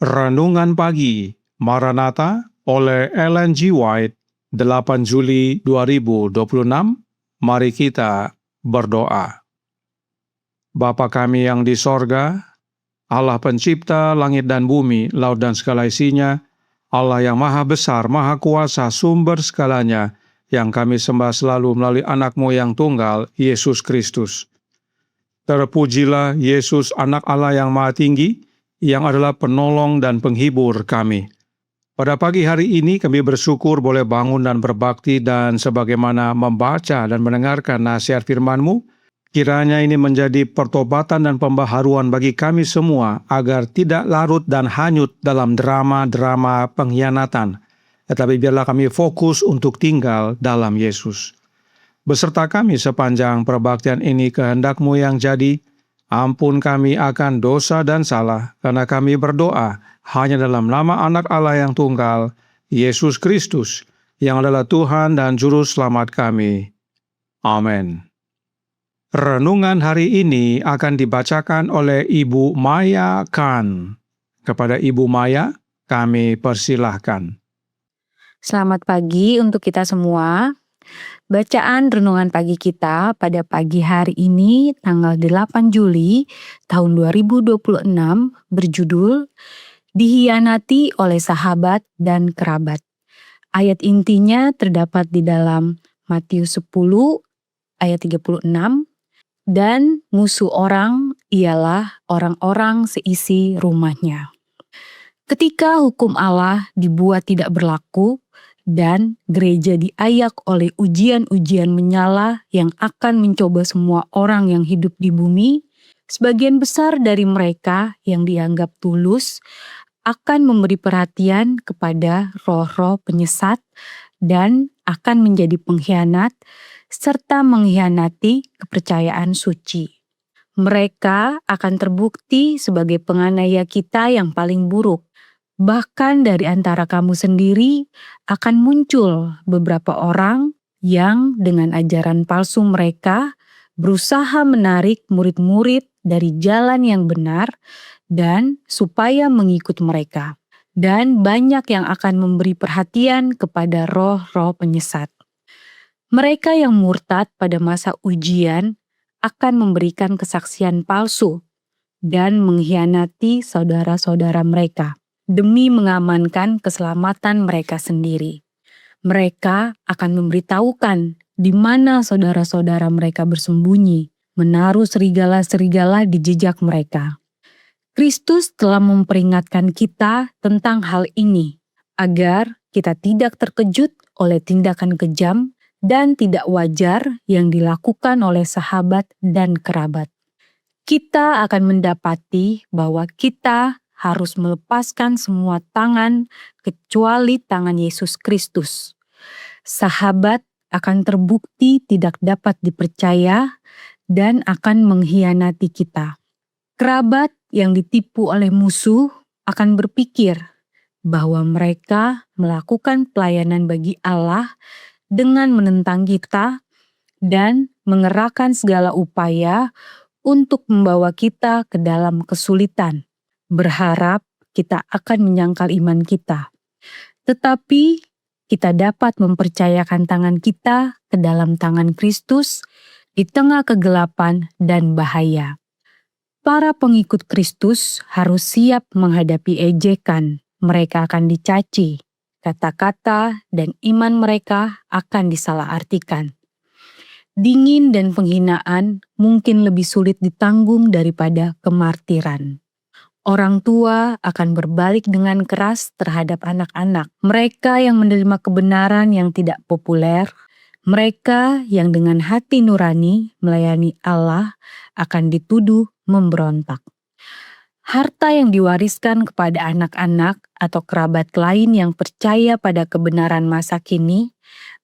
Renungan Pagi Maranatha oleh Ellen G. White, 8 Juli 2026. Mari kita berdoa. Bapa kami yang di sorga, Allah pencipta langit dan bumi, laut dan segala isinya, Allah yang maha besar, maha kuasa, sumber segalanya, yang kami sembah selalu melalui anak-Mu yang tunggal, Yesus Kristus. Terpujilah Yesus, anak Allah yang maha tinggi, yang adalah penolong dan penghibur kami. Pada pagi hari ini kami bersyukur boleh bangun dan berbakti dan sebagaimana membaca dan mendengarkan nasihat firman-Mu, kiranya ini menjadi pertobatan dan pembaharuan bagi kami semua agar tidak larut dan hanyut dalam drama-drama pengkhianatan, tetapi biarlah kami fokus untuk tinggal dalam Yesus. Beserta kami sepanjang perbaktian ini kehendak-Mu yang jadi, ampun kami akan dosa dan salah, karena kami berdoa hanya dalam nama anak Allah yang tunggal, Yesus Kristus, yang adalah Tuhan dan Juru Selamat kami. Amin. Renungan hari ini akan dibacakan oleh Ibu Maya Khan. Kepada Ibu Maya, kami persilahkan. Selamat pagi untuk kita semua. Bacaan renungan pagi kita pada pagi hari ini tanggal 8 Juli tahun 2026 berjudul Dihianati oleh Sahabat dan Kerabat. Ayat intinya terdapat di dalam Matius 10 ayat 36, dan musuh orang ialah orang-orang seisi rumahnya. Ketika hukum Allah dibuat tidak berlaku, dan gereja diayak oleh ujian-ujian menyala yang akan mencoba semua orang yang hidup di bumi, sebagian besar dari mereka yang dianggap tulus akan memberi perhatian kepada roh-roh penyesat dan akan menjadi pengkhianat serta mengkhianati kepercayaan suci. Mereka akan terbukti sebagai penganiaya kita yang paling buruk. Bahkan dari antara kamu sendiri akan muncul beberapa orang yang dengan ajaran palsu mereka berusaha menarik murid-murid dari jalan yang benar dan supaya mengikut mereka. Dan banyak yang akan memberi perhatian kepada roh-roh penyesat. Mereka yang murtad pada masa ujian akan memberikan kesaksian palsu dan mengkhianati saudara-saudara mereka demi mengamankan keselamatan mereka sendiri. Mereka akan memberitahukan di mana saudara-saudara mereka bersembunyi, menaruh serigala-serigala di jejak mereka. Kristus telah memperingatkan kita tentang hal ini, agar kita tidak terkejut oleh tindakan kejam dan tidak wajar yang dilakukan oleh sahabat dan kerabat. Kita akan mendapati bahwa kita harus melepaskan semua tangan kecuali tangan Yesus Kristus. Sahabat akan terbukti tidak dapat dipercaya dan akan mengkhianati kita. Kerabat yang ditipu oleh musuh akan berpikir bahwa mereka melakukan pelayanan bagi Allah dengan menentang kita dan mengerahkan segala upaya untuk membawa kita ke dalam kesulitan, berharap kita akan menyangkal iman kita. Tetapi kita dapat mempercayakan tangan kita ke dalam tangan Kristus di tengah kegelapan dan bahaya. Para pengikut Kristus harus siap menghadapi ejekan. Mereka akan dicaci, kata-kata dan iman mereka akan disalahartikan. Dingin dan penghinaan mungkin lebih sulit ditanggung daripada kemartiran. Orang tua akan berbalik dengan keras terhadap anak-anak. Mereka yang menerima kebenaran yang tidak populer, mereka yang dengan hati nurani melayani Allah akan dituduh memberontak. Harta yang diwariskan kepada anak-anak atau kerabat lain yang percaya pada kebenaran masa kini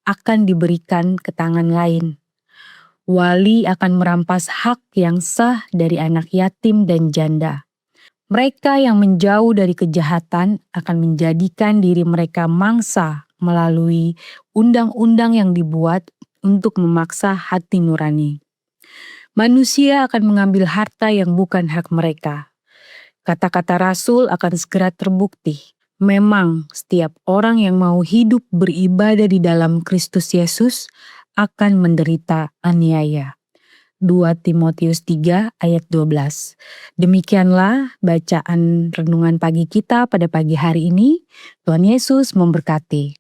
akan diberikan ke tangan lain. Wali akan merampas hak yang sah dari anak yatim dan janda. Mereka yang menjauh dari kejahatan akan menjadikan diri mereka mangsa melalui undang-undang yang dibuat untuk memaksa hati nurani. Manusia akan mengambil harta yang bukan hak mereka. Kata-kata Rasul akan segera terbukti. Memang setiap orang yang mau hidup beribadah di dalam Kristus Yesus akan menderita aniaya. 2 Timotius 3 ayat 12. Demikianlah bacaan renungan pagi kita pada pagi hari ini. Tuhan Yesus memberkati.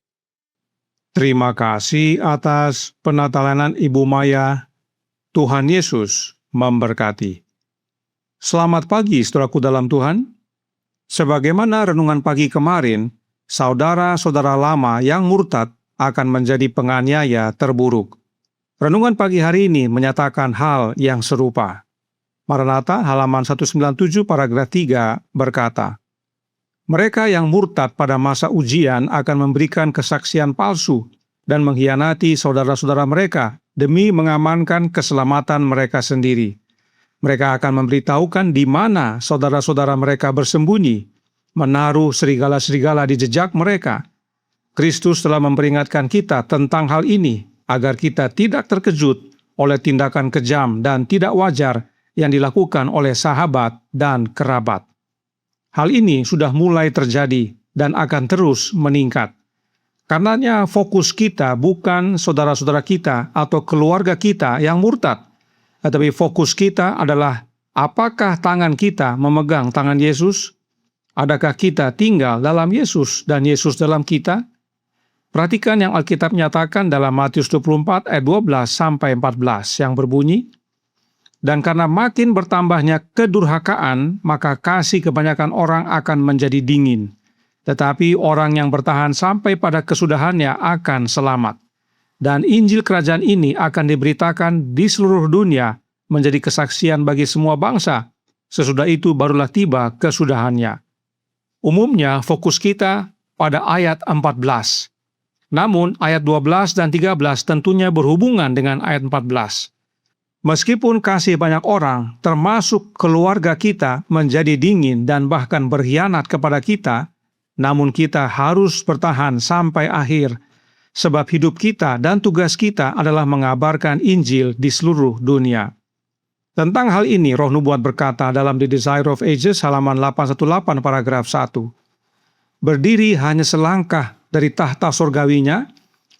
Terima kasih atas penatalanan Ibu Maya. Tuhan Yesus memberkati. Selamat pagi saudaraku dalam Tuhan. Sebagaimana renungan pagi kemarin, saudara-saudara lama yang murtad akan menjadi penganiaya terburuk. Renungan pagi hari ini menyatakan hal yang serupa. Maranatha halaman 197 paragraf 3 berkata, mereka yang murtad pada masa ujian akan memberikan kesaksian palsu dan mengkhianati saudara-saudara mereka demi mengamankan keselamatan mereka sendiri. Mereka akan memberitahukan di mana saudara-saudara mereka bersembunyi, menaruh serigala-serigala di jejak mereka. Kristus telah memperingatkan kita tentang hal ini, agar kita tidak terkejut oleh tindakan kejam dan tidak wajar yang dilakukan oleh sahabat dan kerabat. Hal ini sudah mulai terjadi dan akan terus meningkat. Karenanya fokus kita bukan saudara-saudara kita atau keluarga kita yang murtad, tetapi fokus kita adalah apakah tangan kita memegang tangan Yesus? Adakah kita tinggal dalam Yesus dan Yesus dalam kita? Perhatikan yang Alkitab nyatakan dalam Matius 24 ayat 12 sampai 14 yang berbunyi, dan karena makin bertambahnya kedurhakaan, maka kasih kebanyakan orang akan menjadi dingin. Tetapi orang yang bertahan sampai pada kesudahannya akan selamat. Dan Injil Kerajaan ini akan diberitakan di seluruh dunia menjadi kesaksian bagi semua bangsa. Sesudah itu barulah tiba kesudahannya. Umumnya fokus kita pada ayat 14. Namun ayat 12 dan 13 tentunya berhubungan dengan ayat 14. Meskipun kasih banyak orang, termasuk keluarga kita, menjadi dingin dan bahkan berkhianat kepada kita, namun kita harus bertahan sampai akhir, sebab hidup kita dan tugas kita adalah mengabarkan Injil di seluruh dunia. Tentang hal ini, Roh Nubuat berkata dalam The Desire of Ages halaman 818 paragraf 1. Berdiri hanya selangkah dari tahta surgawinya,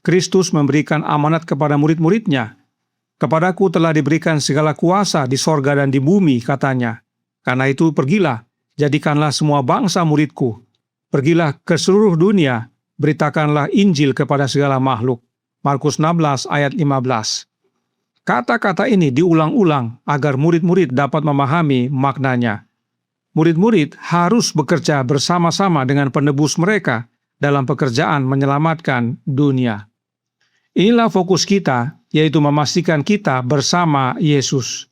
Kristus memberikan amanat kepada murid-muridnya. Kepadaku telah diberikan segala kuasa di sorga dan di bumi, katanya. Karena itu pergilah, jadikanlah semua bangsa muridku. Pergilah ke seluruh dunia, beritakanlah Injil kepada segala makhluk. Markus 16 ayat 15. Kata-kata ini diulang-ulang agar murid-murid dapat memahami maknanya. Murid-murid harus bekerja bersama-sama dengan penebus mereka dalam pekerjaan menyelamatkan dunia. Inilah fokus kita, yaitu memastikan kita bersama Yesus.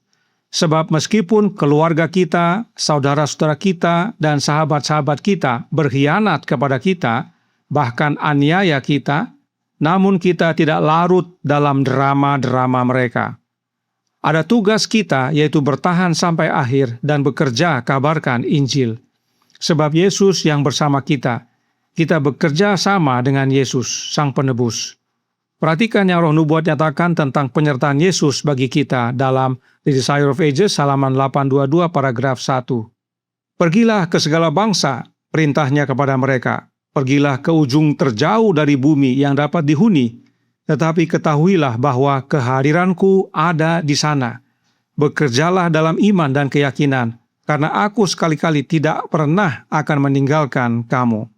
Sebab meskipun keluarga kita, saudara-saudara kita, dan sahabat-sahabat kita berkhianat kepada kita, bahkan aniaya kita, namun kita tidak larut dalam drama-drama mereka. Ada tugas kita, yaitu bertahan sampai akhir dan bekerja kabarkan Injil. Sebab Yesus yang bersama kita bekerja sama dengan Yesus, Sang Penebus. Perhatikan yang Roh Nubuat nyatakan tentang penyertaan Yesus bagi kita dalam The Desire of Ages halaman 822 paragraf 1. Pergilah ke segala bangsa, perintahnya kepada mereka. Pergilah ke ujung terjauh dari bumi yang dapat dihuni, tetapi ketahuilah bahwa kehadiranku ada di sana. Bekerjalah dalam iman dan keyakinan, karena aku sekali-kali tidak pernah akan meninggalkan kamu.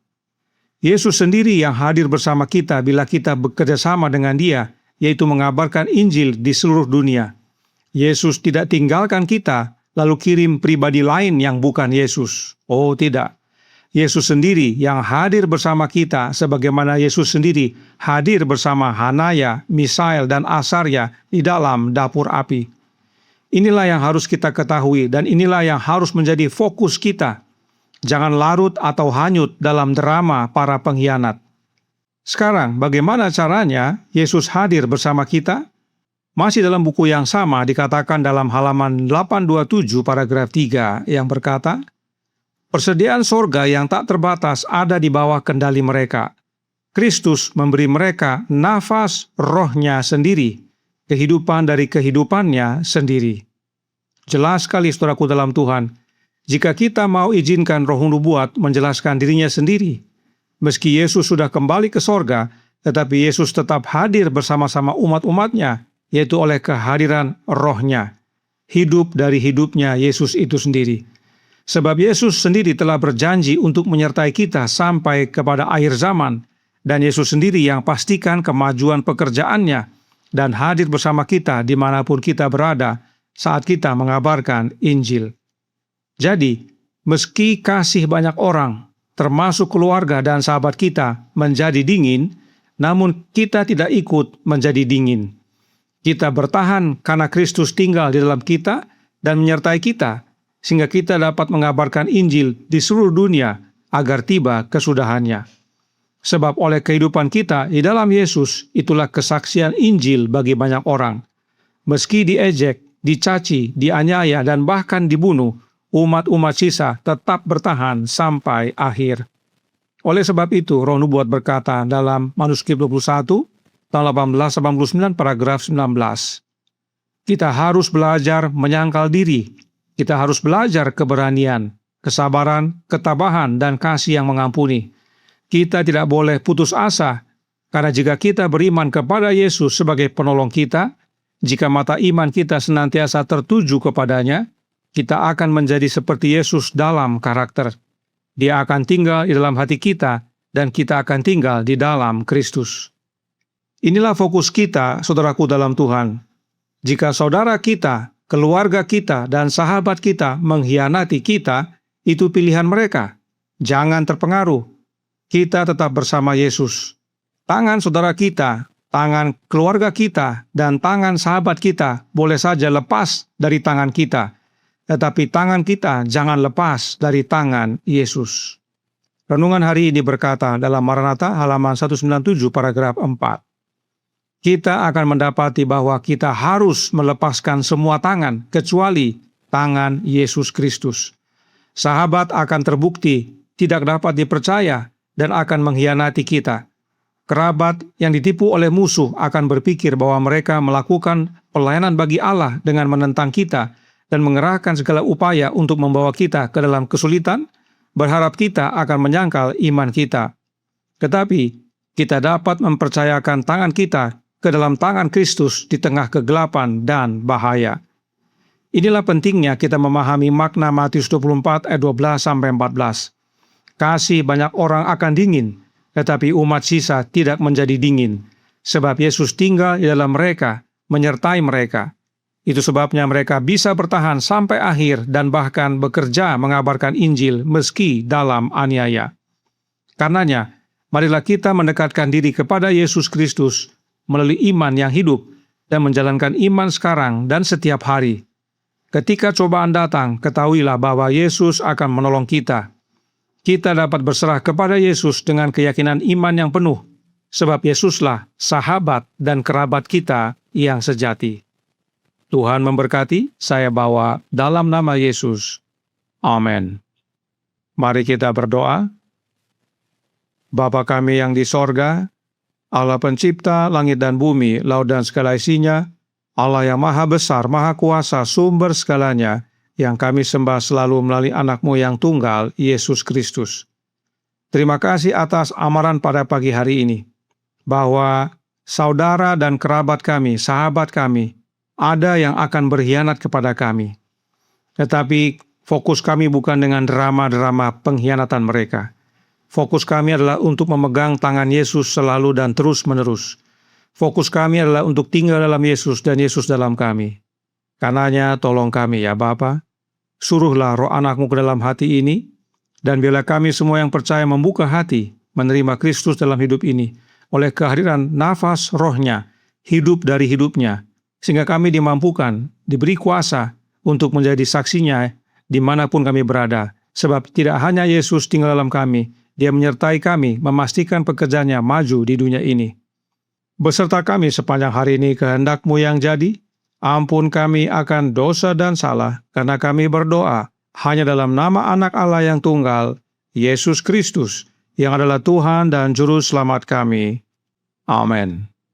Yesus sendiri yang hadir bersama kita bila kita bekerja sama dengan Dia, yaitu mengabarkan Injil di seluruh dunia. Yesus tidak tinggalkan kita, lalu kirim pribadi lain yang bukan Yesus. Oh tidak. Yesus sendiri yang hadir bersama kita, sebagaimana Yesus sendiri hadir bersama Hanaya, Misael, dan Asarya di dalam dapur api. Inilah yang harus kita ketahui dan inilah yang harus menjadi fokus kita. Jangan larut atau hanyut dalam drama para pengkhianat. Sekarang, bagaimana caranya Yesus hadir bersama kita? Masih dalam buku yang sama dikatakan dalam halaman 827 paragraf 3 yang berkata, persediaan sorga yang tak terbatas ada di bawah kendali mereka. Kristus memberi mereka nafas rohnya sendiri, kehidupan dari kehidupannya sendiri. Jelas sekali saudaraku dalam Tuhan, Jika kita mau izinkan roh nubuat menjelaskan dirinya sendiri, meski Yesus sudah kembali ke sorga, tetapi Yesus tetap hadir bersama-sama umat-umatnya, yaitu oleh kehadiran rohnya. Hidup dari hidupnya Yesus itu sendiri. Sebab Yesus sendiri telah berjanji untuk menyertai kita sampai kepada akhir zaman, dan Yesus sendiri yang pastikan kemajuan pekerjaannya dan hadir bersama kita dimanapun kita berada saat kita mengabarkan Injil. Jadi, meski kasih banyak orang, termasuk keluarga dan sahabat kita, menjadi dingin, namun kita tidak ikut menjadi dingin. Kita bertahan karena Kristus tinggal di dalam kita dan menyertai kita, sehingga kita dapat mengabarkan Injil di seluruh dunia agar tiba kesudahannya. Sebab oleh kehidupan kita di dalam Yesus, itulah kesaksian Injil bagi banyak orang. Meski diejek, dicaci, dianiaya, dan bahkan dibunuh, umat-umat sisa tetap bertahan sampai akhir. Oleh sebab itu, Roh Nubuat berkata dalam manuskrip 21, tahun 1889, paragraf 19, kita harus belajar menyangkal diri, kita harus belajar keberanian, kesabaran, ketabahan, dan kasih yang mengampuni. Kita tidak boleh putus asa, karena jika kita beriman kepada Yesus sebagai penolong kita, jika mata iman kita senantiasa tertuju kepadanya, kita akan menjadi seperti Yesus dalam karakter. Dia akan tinggal di dalam hati kita, dan kita akan tinggal di dalam Kristus. Inilah fokus kita, saudaraku dalam Tuhan. Jika saudara kita, keluarga kita, dan sahabat kita mengkhianati kita, itu pilihan mereka. Jangan terpengaruh. Kita tetap bersama Yesus. Tangan saudara kita, tangan keluarga kita, dan tangan sahabat kita boleh saja lepas dari tangan kita. Tetapi tangan kita jangan lepas dari tangan Yesus. Renungan hari ini berkata dalam Maranatha halaman 197 paragraf 4. Kita akan mendapati bahwa kita harus melepaskan semua tangan kecuali tangan Yesus Kristus. Sahabat akan terbukti tidak dapat dipercaya dan akan mengkhianati kita. Kerabat yang ditipu oleh musuh akan berpikir bahwa mereka melakukan pelayanan bagi Allah dengan menentang kita dan mengerahkan segala upaya untuk membawa kita ke dalam kesulitan, berharap kita akan menyangkal iman kita. Tetapi, kita dapat mempercayakan tangan kita ke dalam tangan Kristus di tengah kegelapan dan bahaya. Inilah pentingnya kita memahami makna Matius 24 ayat 12-14. Kasih banyak orang akan dingin, tetapi umat sisa tidak menjadi dingin, sebab Yesus tinggal di dalam mereka, menyertai mereka. Itu sebabnya mereka bisa bertahan sampai akhir dan bahkan bekerja mengabarkan Injil meski dalam aniaya. Karenanya, marilah kita mendekatkan diri kepada Yesus Kristus melalui iman yang hidup dan menjalankan iman sekarang dan setiap hari. Ketika cobaan datang, ketahuilah bahwa Yesus akan menolong kita. Kita dapat berserah kepada Yesus dengan keyakinan iman yang penuh, sebab Yesuslah sahabat dan kerabat kita yang sejati. Tuhan memberkati, saya bawa dalam nama Yesus. Amin. Mari kita berdoa. Bapa kami yang di sorga, Allah pencipta langit dan bumi, laut dan segala isinya, Allah yang maha besar, maha kuasa, sumber segalanya, yang kami sembah selalu melalui anak-Mu yang tunggal, Yesus Kristus. Terima kasih atas amaran pada pagi hari ini, bahwa saudara dan kerabat kami, sahabat kami, ada yang akan berkhianat kepada kami. Tetapi fokus kami bukan dengan drama-drama pengkhianatan mereka. Fokus kami adalah untuk memegang tangan Yesus selalu dan terus-menerus. Fokus kami adalah untuk tinggal dalam Yesus dan Yesus dalam kami. Karenanya tolong kami ya Bapa, suruhlah roh anak-Mu ke dalam hati ini, dan bila kami semua yang percaya membuka hati, menerima Kristus dalam hidup ini, oleh kehadiran nafas rohnya, hidup dari hidupnya, sehingga kami dimampukan, diberi kuasa untuk menjadi saksinya dimanapun kami berada. Sebab tidak hanya Yesus tinggal dalam kami, Dia menyertai kami, memastikan pekerjaannya maju di dunia ini. Beserta kami sepanjang hari ini kehendak-Mu yang jadi, ampun kami akan dosa dan salah, karena kami berdoa hanya dalam nama Anak Allah yang tunggal, Yesus Kristus, yang adalah Tuhan dan Juru Selamat kami. Amin.